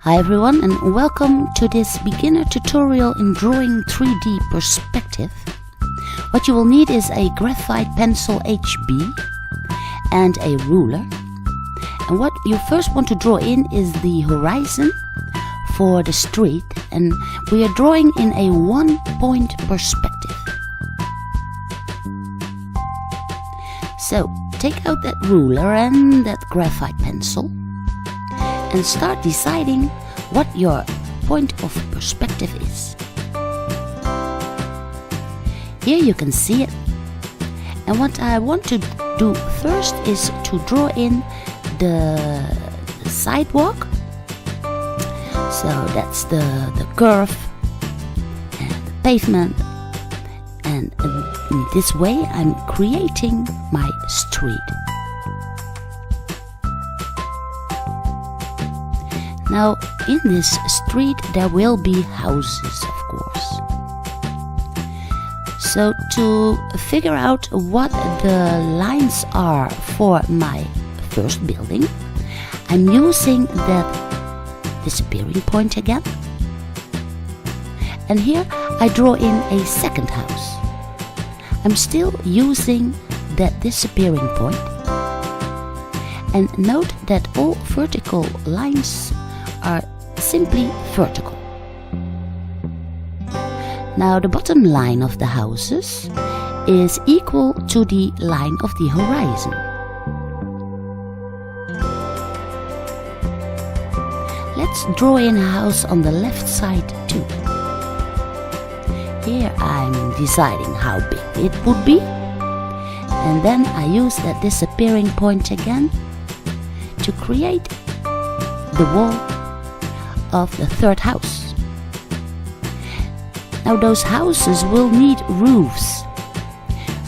Hi everyone, and welcome to this beginner tutorial in drawing 3D perspective. What you will need is a graphite pencil HB and a ruler. And what you first want to draw in is the horizon for the street, and we are drawing in a one-point perspective. So take out that ruler and that graphite pencil and start deciding what your point of perspective is. Here you can see it. And what I want to do first is to draw in the sidewalk. So that's the curve and the pavement. And in this way I'm creating my street. Now, in this street there will be houses, of course. So to figure out what the lines are for my first building, I'm using that disappearing point again. And here I draw in a second house. I'm still using that disappearing point. And note that all vertical lines are simply vertical. Now the bottom line of the houses is equal to the line of the horizon. Let's draw in a house on the left side too. Here I'm deciding how big it would be, and then I use that disappearing point again to create the wall of the third house. Now those houses will need roofs.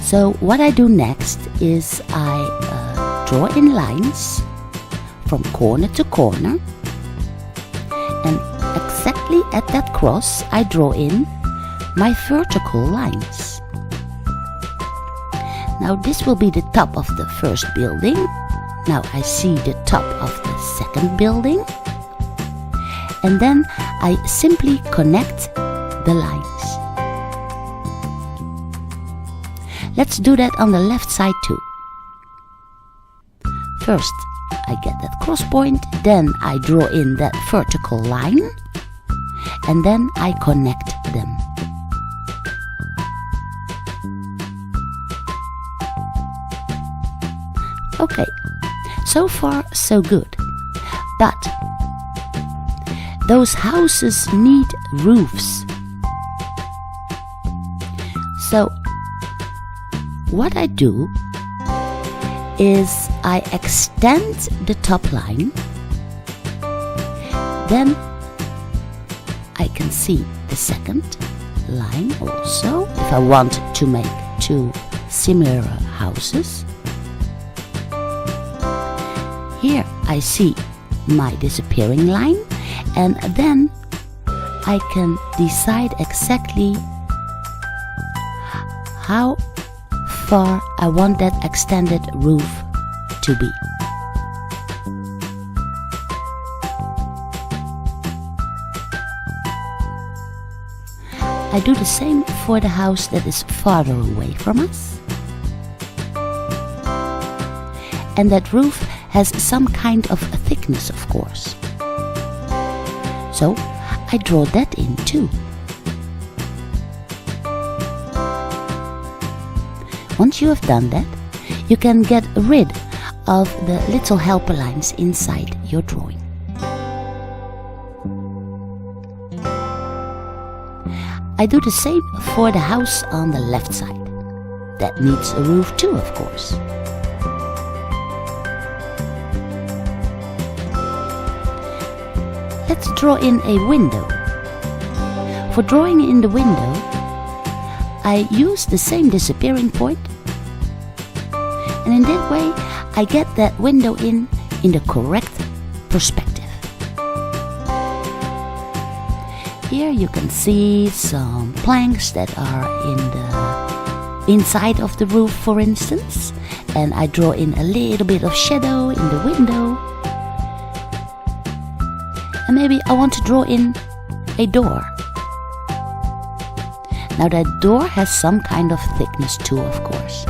So what I do next is I draw in lines from corner to corner, and exactly at that cross I draw in my vertical lines. Now this will be the top of the first building. Now I see the top of the second building. And then I simply connect the lines. Let's do that on the left side too. First I get that cross point, then I draw in that vertical line, and then I connect them. Okay, so far so good. But those houses need roofs. So what I do is I extend the top line. Then I can see the second line also, if I want to make two similar houses. Here I see my disappearing line, and then I can decide exactly how far I want that extended roof to be. I do the same for the house that is farther away from us. And that roof has some kind of a thickness, of course. So I draw that in too. Once you have done that, you can get rid of the little helper lines inside your drawing. I do the same for the house on the left side. That needs a roof too, of course. Let's draw in a window. For drawing in the window, I use the same disappearing point, and in that way I get that window in the correct perspective. Here you can see some planks that are in the inside of the roof, for instance, and I draw in a little bit of shadow in the window. And maybe I want to draw in a door. Now that door has some kind of thickness too, of course.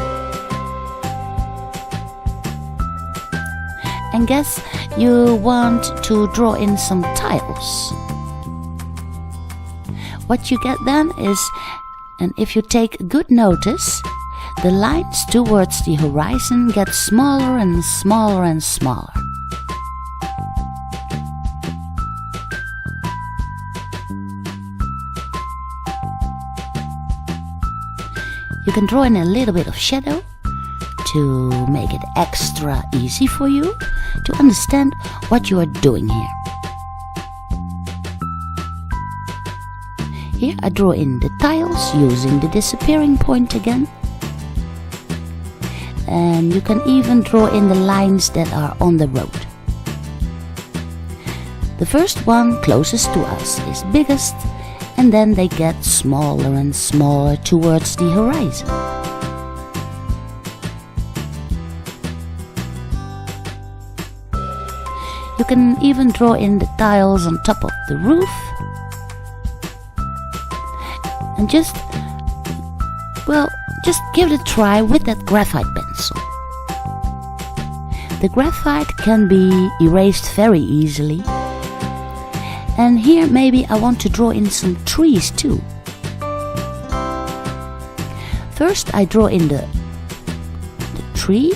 And guess you want to draw in some tiles. What you get then is, and if you take good notice, the lines towards the horizon get smaller and smaller and smaller. You can draw in a little bit of shadow to make it extra easy for you to understand what you are doing here. Here I draw in the tiles using the disappearing point again. And you can even draw in the lines that are on the road. The first one closest to us is biggest, and then they get smaller and smaller towards the horizon. You can even draw in the tiles on top of the roof. And just give it a try with that graphite pencil. The graphite can be erased very easily. And here maybe I want to draw in some trees too. First I draw in the tree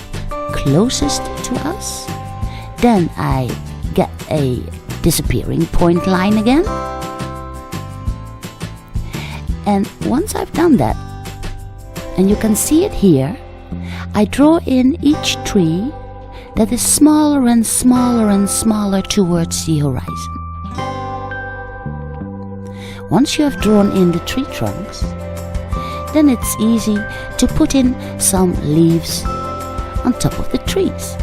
closest to us. Then I get a disappearing point line again. And once I've done that, and you can see it here, I draw in each tree that is smaller and smaller and smaller towards the horizon. Once you have drawn in the tree trunks, then it's easy to put in some leaves on top of the trees.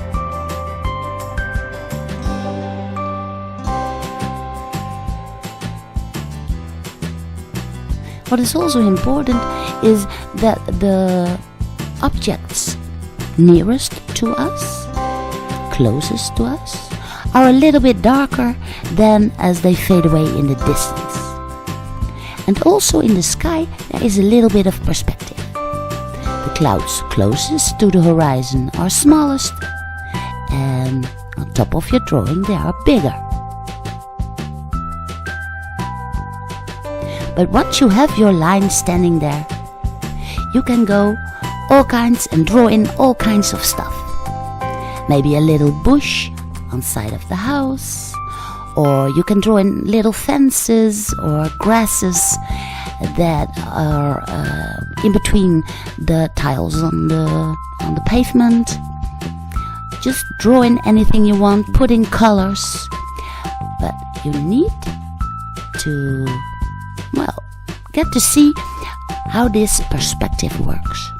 What is also important is that the objects nearest to us, closest to us, are a little bit darker than as they fade away in the distance. And also in the sky there is a little bit of perspective. The clouds closest to the horizon are smallest, and on top of your drawing they are bigger. But once you have your line standing there, you can go all kinds and draw in all kinds of stuff. Maybe a little bush on side of the house, or you can draw in little fences or grasses that are in between the tiles on the pavement. Just draw in anything you want, put in colors, but you need to get to see how this perspective works.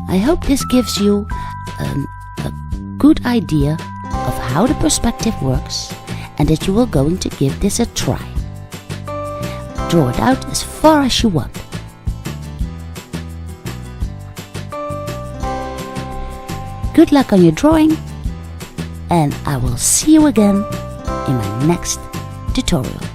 I hope this gives you a good idea of how the perspective works, and that you are going to give this a try. Draw it out as far as you want. Good luck on your drawing, and I will see you again in my next tutorial.